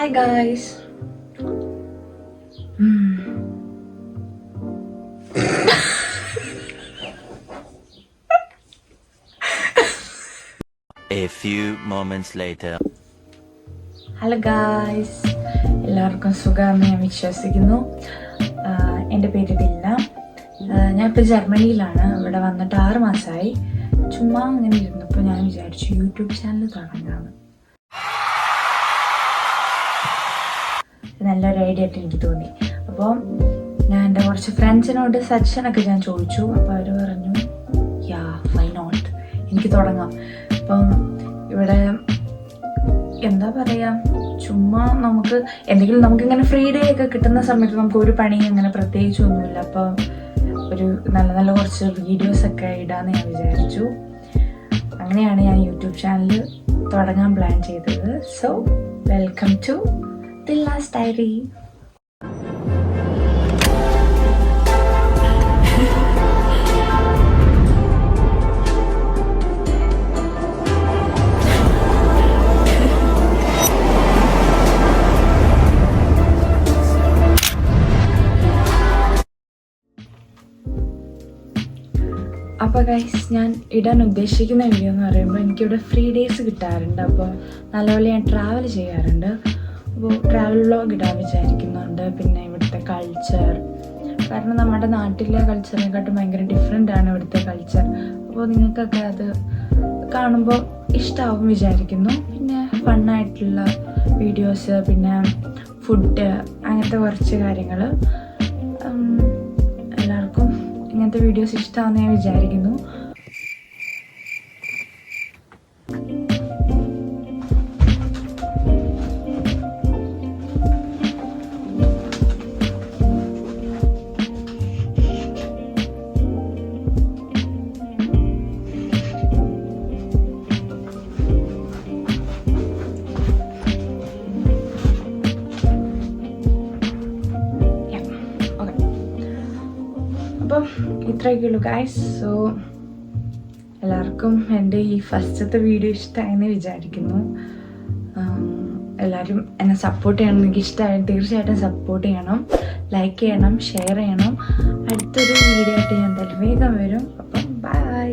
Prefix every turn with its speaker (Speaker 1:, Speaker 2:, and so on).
Speaker 1: Hi guys.
Speaker 2: A few moments later.
Speaker 1: Hello guys, എല്ലാവർക്കും സുഖമാണെന്ന് ഞാൻ വിശ്വസിക്കുന്നു. എൻ്റെ പേര് ദിൽന. ഞാനിപ്പോൾ ജർമ്മനിയിലാണ്. ഇവിടെ വന്നിട്ട് 6 മാസമായി. ചുമ്മാ അങ്ങനെ ഇരുന്നപ്പോൾ ഞാൻ വിചാരിച്ചു യൂട്യൂബ് ചാനൽ തുടങ്ങാമെന്ന്. നല്ലൊരു ഐഡിയ ആയിട്ട് എനിക്ക് തോന്നി. അപ്പോൾ ഞാൻ എൻ്റെ കുറച്ച് ഫ്രണ്ട്സിനോട് സജഷനൊക്കെ ഞാൻ ചോദിച്ചു. അപ്പോൾ അവർ പറഞ്ഞു യാ വൈ നോട്ട്, എനിക്ക് തുടങ്ങാം. അപ്പം ഇവിടെ എന്താ പറയുക, ചുമ്മാ നമുക്ക് എന്തെങ്കിലും നമുക്കിങ്ങനെ ഫ്രീ ഡേ ഒക്കെ കിട്ടുന്ന സമയത്ത് നമുക്ക് ഒരു പണി അങ്ങനെ പ്രത്യേകിച്ചൊന്നുമില്ല. അപ്പോൾ ഒരു നല്ല നല്ല കുറച്ച് വീഡിയോസൊക്കെ ഇടാമെന്ന് ഞാൻ വിചാരിച്ചു. അങ്ങനെയാണ് ഞാൻ യൂട്യൂബ് ചാനൽ തുടങ്ങാൻ പ്ലാൻ ചെയ്തത്. So welcome to Dilnaz diary. അപ്പോൾ ഗൈസ്, ഞാൻ ഇടാൻ ഉദ്ദേശിക്കുന്ന വീഡിയോ എന്ന് പറയുമ്പോൾ എനിക്കിവിടെ ഫ്രീ ഡേയ്സ് കിട്ടാറുണ്ട്. അപ്പോൾ നല്ലപോലെ ഞാൻ ട്രാവൽ ചെയ്യാറുണ്ട്. അപ്പോൾ ട്രാവൽ വ്ളോഗ് ഇടാൻ വിചാരിക്കുന്നുണ്ട്. പിന്നെ ഇവിടുത്തെ കൾച്ചർ, കാരണം നമ്മുടെ നാട്ടിലെ കൾച്ചറിനെക്കാട്ടും ഭയങ്കര ഡിഫറെൻ്റ് ആണ് ഇവിടുത്തെ കൾച്ചർ. അപ്പോൾ നിങ്ങൾക്കൊക്കെ അത് കാണുമ്പോൾ ഇഷ്ടമാവും വിചാരിക്കുന്നു. പിന്നെ ഫണ്ണായിട്ടുള്ള വീഡിയോസ്, പിന്നെ ഫുഡ്, അങ്ങനത്തെ കുറച്ച് കാര്യങ്ങൾ. എല്ലാവർക്കും ഇങ്ങനത്തെ വീഡിയോസ് ഇഷ്ടമാണെന്ന് ഞാൻ വിചാരിക്കുന്നു. അപ്പം ഇത്രയൊക്കെയുള്ളൂ ഗൈസ്. സോ എല്ലാവർക്കും എൻ്റെ ഈ ഫസ്റ്റത്തെ വീഡിയോ ഇഷ്ടമായെന്ന് വിചാരിക്കുന്നു. എല്ലാവരും എന്നെ സപ്പോർട്ട് ചെയ്യണം. എനിക്ക് ഇഷ്ടമായി തീർച്ചയായിട്ടും സപ്പോർട്ട് ചെയ്യണം, ലൈക്ക് ചെയ്യണം, ഷെയർ ചെയ്യണം. അടുത്തൊരു വീഡിയോ ആയിട്ട് ഞാൻ എന്തായാലും വേഗം വരും. അപ്പം ബൈ.